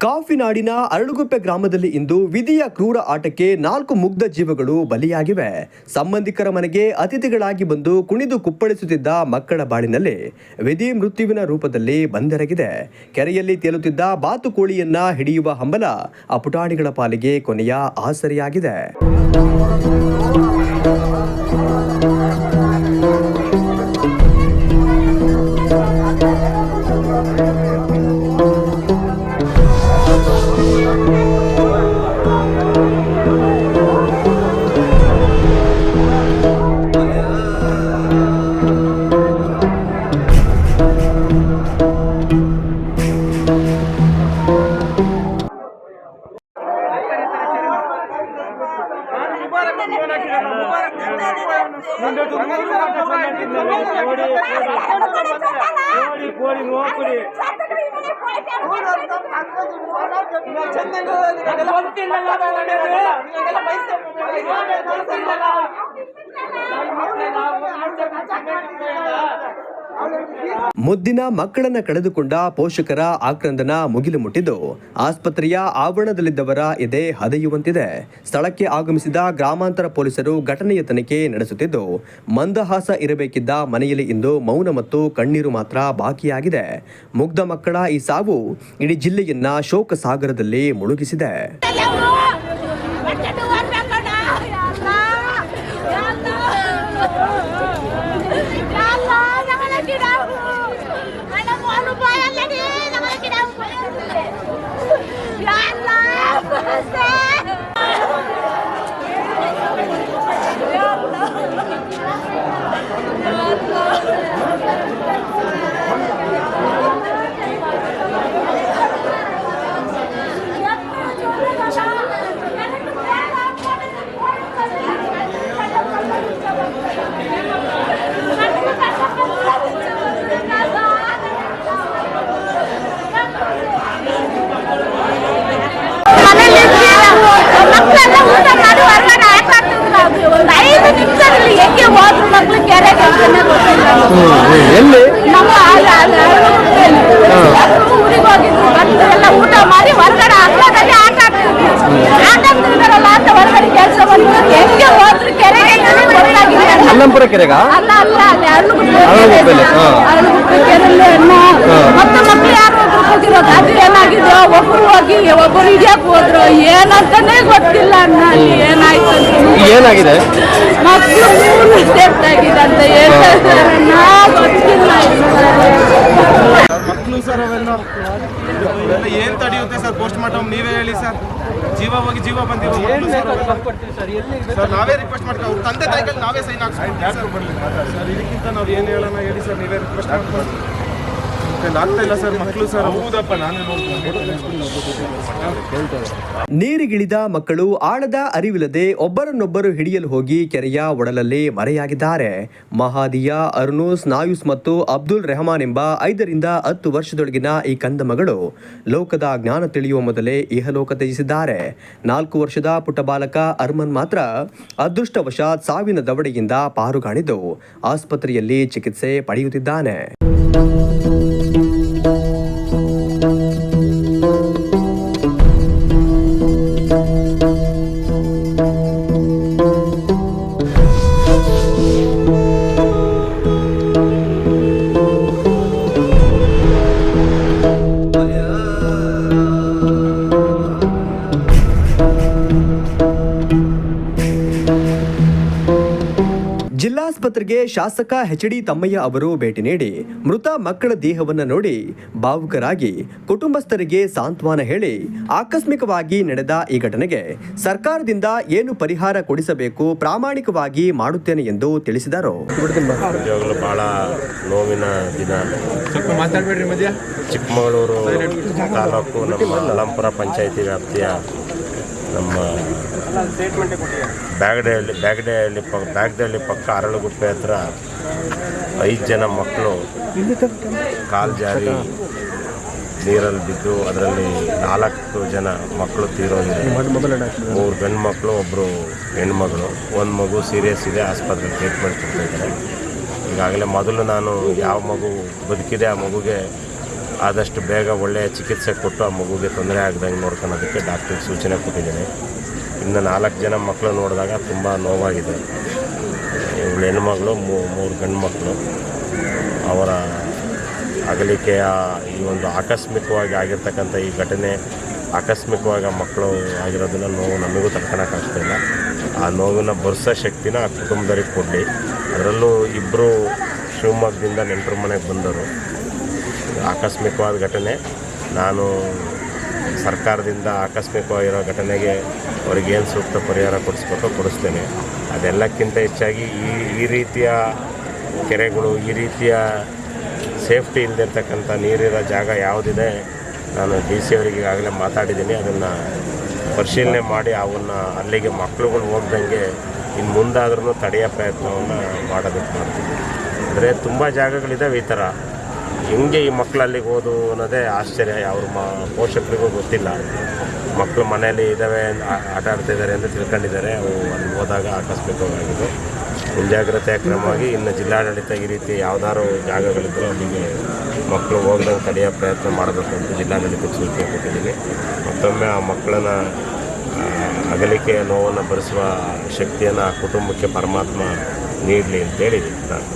ಕಾಫಿನಾಡಿನ ಅರಳುಗುಪ್ಪೆ ಗ್ರಾಮದಲ್ಲಿ ಇಂದು ವಿಧಿಯ ಕ್ರೂರ ಆಟಕ್ಕೆ 4 ಮುಗ್ಧ ಜೀವಗಳು ಬಲಿಯಾಗಿವೆ. ಸಂಬಂಧಿಕರ ಮನೆಗೆ ಅತಿಥಿಗಳಾಗಿ ಬಂದು ಕುಣಿದು ಕುಪ್ಪಳಿಸುತ್ತಿದ್ದ ಮಕ್ಕಳ ಬಾಳಿನಲ್ಲಿ ವಿಧಿ ಮೃತ್ಯುವಿನ ರೂಪದಲ್ಲಿ ಬಂದೆರಗಿದೆ. ಕೆರೆಯಲ್ಲಿ ತೇಲುತ್ತಿದ್ದ ಬಾತುಕೋಳಿಯನ್ನ ಹಿಡಿಯುವ ಹಂಬಲ ಆ ಪುಟಾಣಿಗಳ ಪಾಲಿಗೆ ಕೊನೆಯ ಆಸರೆಯಾಗಿದೆ. ಮುದ್ದಿನ ಮಕ್ಕಳನ್ನ ಕಳೆದುಕೊಂಡ ಪೋಷಕರ ಆಕ್ರಂದನ ಮುಗಿಲು ಮುಟ್ಟಿದ್ದು ಆಸ್ಪತ್ರೆಯ ಆವರಣದಲ್ಲಿದ್ದವರ ಎದೆ ಹದೆಯುವಂತಿದೆ. ಸ್ಥಳಕ್ಕೆ ಆಗಮಿಸಿದ ಗ್ರಾಮಾಂತರ ಪೊಲೀಸರು ಘಟನೆಯ ತನಿಖೆ ನಡೆಸುತ್ತಿದ್ದು ಮಂದಹಾಸ ಇರಬೇಕಿದ್ದ ಮನೆಯಲ್ಲಿ ಇಂದು ಮೌನ ಮತ್ತು ಕಣ್ಣೀರು ಮಾತ್ರ ಬಾಕಿಯಾಗಿದೆ. ಮುಗ್ಧ ಮಕ್ಕಳ ಈ ಸಾವು ಇಡೀ ಜಿಲ್ಲೆಯನ್ನ ಶೋಕ ಸಾಗರದಲ್ಲಿ ಮುಳುಗಿಸಿದೆ. ಊಟ ಮಾಡಿ ಹೊರಗಡೆ ಹಗ್ಗದಲ್ಲಿ ಆಟ ಆಡ್ತಿದ್ವಿ. ಹೊರಗಡೆ ಕೆಲಸ ಬಂದು ಹೆಂಗೆ ಹೋದ್ರು ಕೆರೆಗೆ ಅಲ್ಲಂಪುರ ಕೆರೆಗ ಮತ್ತೆ ಮಕ್ಳು ಯಾರು ಒಬ್ರು ಹೋಗಿರೋದು ಅದು ಏನಾಗಿದೆ, ಒಬ್ರು ಹೋಗಿ ಒಬ್ಬರು ಹಿಡಿಯಕ್ ಹೋದ್ರು ಏನಂತಾನೆ ಗೊತ್ತಿಲ್ಲ. ಅಣ್ಣ ಏನಾಯ್ತು ಏನಾಗಿದೆ ಮಕ್ಳು ಸೇಫ್ಟ್ ಆಗಿದೆ ಅಂತ ಹೇಳ್ತಾರೆ, ಗೊತ್ತಿಲ್ಲ. ಮಕ್ಕಳು ಸರ್ ಅವೆಲ್ಲ ಏನು ತಡೆಯುತ್ತೆ ಸರ್? ಪೋಸ್ಟ್ ಮಾರ್ಟಮ್ ನೀವೇ ಹೇಳಿ ಸರ್. ಜೀವ ಹೋಗಿ ಜೀವ ಬಂದಿರೋ ಸರ್ ನಾವೇ ರಿಕ್ವೆಸ್ಟ್ ಮಾಡ್ತೀವಿ. ಅವ್ರ ತಂದೆ ತಾಯಿಗಳು ನಾವೇ ಸೈನ್ ಹಾಕ್ಸ್ಕೊಡ್ತೀವಿ ಸರ್. ಇದಕ್ಕಿಂತ ನಾವು ಏನು ಹೇಳೋಣ ಹೇಳಿ ಸರ್, ನೀವೇ ರಿಕ್ವೆಸ್ಟ್ ಮಾಡ್ಕೊಂಡು ಆಗ್ತಾ ಇಲ್ಲ ಸರ್. ಮಕ್ಕಳು ಸರ್ ಹೌದಪ್ಪ, ನಾನೇ ನೀರಿಗಿಳಿದ ಮಕ್ಕಳು ಆಳದ ಅರಿವಿಲ್ಲದೆ ಒಬ್ಬರನ್ನೊಬ್ಬರು ಹಿಡಿಯಲು ಹೋಗಿ ಕೆರೆಯ ಒಡಲಲ್ಲಿ ಮರೆಯಾಗಿದ್ದಾರೆ. ಮಹಾದಿಯಾ, ಅರ್ನೂಸ್, ನಾಯೂಸ್ ಮತ್ತು ಅಬ್ದುಲ್ ರೆಹಮಾನ್ ಎಂಬ 5 ರಿಂದ 10 ವರ್ಷದೊಳಗಿನ ಈ ಕಂದ ಮಗಳು ಲೋಕದ ಜ್ಞಾನ ತಿಳಿಯುವ ಮೊದಲೇ ಇಹಲೋಕ ತ್ಯಜಿಸಿದ್ದಾರೆ. 4 ವರ್ಷದ ಪುಟ್ಟ ಬಾಲಕ ಅರ್ಮನ್ ಮಾತ್ರ ಅದೃಷ್ಟವಶಾತ್ ಸಾವಿನ ದವಡೆಯಿಂದ ಪಾರುಗಾಣಿದ್ದು ಆಸ್ಪತ್ರೆಯಲ್ಲಿ ಚಿಕಿತ್ಸೆ ಪಡೆಯುತ್ತಿದ್ದಾನೆ. ಜಿಲ್ಲಾಸ್ಪತ್ರೆಗೆ ಶಾಸಕ ಎಚ್.ಡಿ. ತಮ್ಮಯ್ಯ ಅವರು ಭೇಟಿ ನೀಡಿ ಮೃತ ಮಕ್ಕಳ ದೇಹವನ್ನು ನೋಡಿ ಭಾವುಕರಾಗಿ ಕುಟುಂಬಸ್ಥರಿಗೆ ಸಾಂತ್ವನ ಹೇಳಿ ಆಕಸ್ಮಿಕವಾಗಿ ನಡೆದ ಈ ಘಟನೆಗೆ ಸರ್ಕಾರದಿಂದ ಏನು ಪರಿಹಾರ ಕೊಡಿಸಬೇಕು ಪ್ರಾಮಾಣಿಕವಾಗಿ ಮಾಡುತ್ತೇನೆ ಎಂದು ತಿಳಿಸಿದರು. ಬಹಳ ನೋವಿನ ದಿನ. ಚಿಕ್ಕಮಗಳೂರು ತಾಲೂಕು ನಮ್ಮ ಅಲ್ಲಂಪುರ ಪಂಚಾಯಿತಿ ವ್ಯಾಪ್ತಿಯ ನಮ್ಮ ಬ್ಯಾಗಡಹಳ್ಳಿ ಪಕ್ಕ ಅರಳುಗುಪ್ಪೆ ಹತ್ರ 5 ಜನ ಮಕ್ಕಳು ಕಾಲು ಜಾರಿ ನೀರಲ್ಲಿ ಬಿದ್ದು ಅದರಲ್ಲಿ 4 ಜನ ಮಕ್ಕಳು ತೀರೋಗಿದೆ. 3 ಗಂಡು ಮಕ್ಕಳು, ಒಬ್ಬರು ಹೆಣ್ಮಗಳು, ಒಂದು ಮಗು ಸೀರಿಯಸ್ ಇದೆ, ಆಸ್ಪತ್ರೆಗೆ ಟ್ರೀಟ್ಮೆಂಟ್ ಕೊಡ್ತಾಯಿದ್ದಾರೆ. ಈಗಾಗಲೇ ಮೊದಲು ನಾನು ಯಾವ ಮಗು ಬದುಕಿದೆ ಆ ಮಗುಗೆ ಆದಷ್ಟು ಬೇಗ ಒಳ್ಳೆಯ ಚಿಕಿತ್ಸೆ ಕೊಟ್ಟು ಆ ಮಗುಗೆ ತೊಂದರೆ ಆಗದಂಗೆ ನೋಡ್ಕೊಳ್ಳೋದಕ್ಕೆ ಡಾಕ್ಟ್ರಿಗೆ ಸೂಚನೆ ಕೊಟ್ಟಿದ್ದೀನಿ. ಇನ್ನು 4 ಜನ ಮಕ್ಕಳು ನೋಡಿದಾಗ ತುಂಬ ನೋವಾಗಿದೆ. ಇವಳು ಹೆಣ್ಮಗಳು, 3 ಗಂಡು ಮಕ್ಕಳು. ಅವರ ಅಗಲಿಕೆಯ ಈ ಒಂದು ಆಕಸ್ಮಿಕವಾಗಿ ಆಗಿರ್ತಕ್ಕಂಥ ಈ ಘಟನೆ, ಆಕಸ್ಮಿಕವಾಗಿ ಮಕ್ಕಳು ಆಗಿರೋದನ್ನ ನೋವು ನಮಗೂ ತಡ್ಕೊಳಕ್ಕಾಗ್ತಾಯಿಲ್ಲ. ಆ ನೋವಿನ ಭರಿಸೋ ಶಕ್ತಿನ ಆ ಕುಟುಂಬದವ್ರಿಗೆ ಕೊಡಲಿ. ಅದರಲ್ಲೂ ಇಬ್ಬರು ಶಿವಮೊಗ್ಗದಿಂದ ನೆಂಟರ ಮನೆಗೆ ಬಂದರು. ಆಕಸ್ಮಿಕವಾದ ಘಟನೆ. ನಾನು ಸರ್ಕಾರದಿಂದ ಆಕಸ್ಮಿಕವಾಗಿರೋ ಘಟನೆಗೆ ಅವ್ರಿಗೇನು ಸೂಕ್ತ ಪರಿಹಾರ ಕೊಡಿಸ್ತೇನೆ. ಅದೆಲ್ಲಕ್ಕಿಂತ ಹೆಚ್ಚಾಗಿ ಈ ರೀತಿಯ ಕೆರೆಗಳು, ಈ ರೀತಿಯ ಸೇಫ್ಟಿ ಇಲ್ಲದಿರ್ತಕ್ಕಂಥ ನೀರಿರೋ ಜಾಗ ಯಾವುದಿದೆ, ನಾನು DC ಅವರಿಗೆ ಈಗಾಗಲೇ ಮಾತಾಡಿದ್ದೀನಿ. ಅದನ್ನು ಪರಿಶೀಲನೆ ಮಾಡಿ ಅಲ್ಲಿಗೆ ಮಕ್ಕಳುಗಳು ಹೋಗ್ದಂಗೆ ಇನ್ನು ಮುಂದಾದ್ರೂ ತಡೆಯೋ ಪ್ರಯತ್ನವನ್ನು ಮಾಡೋದಕ್ಕೆ ಮಾಡ್ತೀನಿ. ಅಂದರೆ ತುಂಬ ಜಾಗಗಳಿದ್ದಾವೆ ಈ ಥರ. ಹೆಂಗೆ ಈ ಮಕ್ಕಳು ಅಲ್ಲಿಗೆ ಹೋದು ಅನ್ನೋದೇ ಆಶ್ಚರ್ಯ. ಅವ್ರ ಪೋಷಕರಿಗೂ ಗೊತ್ತಿಲ್ಲ. ಮಕ್ಕಳು ಮನೆಯಲ್ಲಿ ಇದ್ದಾವೆ, ಆಟ ಆಡ್ತಿದ್ದಾರೆ ಅಂತ ತಿಳ್ಕೊಂಡಿದ್ದಾರೆ. ಅವು ಅಲ್ಲಿ ಹೋದಾಗ ಆಕಸ್ಮಿಕವಾಗಿದ್ದು ಮುಂಜಾಗ್ರತೆ ಕ್ರಮವಾಗಿ ಇನ್ನು ಜಿಲ್ಲಾಡಳಿತ ಈ ರೀತಿ ಯಾವ್ದಾದ್ರು ಜಾಗಗಳಿದ್ದರೂ ಅಲ್ಲಿಗೆ ಮಕ್ಕಳು ಹೋಗ್ದಂಗೆ ತಡೆಯೋ ಪ್ರಯತ್ನ ಮಾಡಬೇಕು ಅಂತ ಜಿಲ್ಲಾಡಳಿತಕ್ಕೆ ಸೂಚನೆ ಕೊಟ್ಟಿದ್ದೀನಿ. ಮತ್ತೊಮ್ಮೆ ಆ ಮಕ್ಕಳನ್ನ ಅಗಲಿಕೆಯ ನೋವನ್ನು ಭರಿಸುವ ಶಕ್ತಿಯನ್ನು ಆ ಕುಟುಂಬಕ್ಕೆ ಪರಮಾತ್ಮ ನೀಡಲಿ ಅಂತೇಳಿ ನಾನು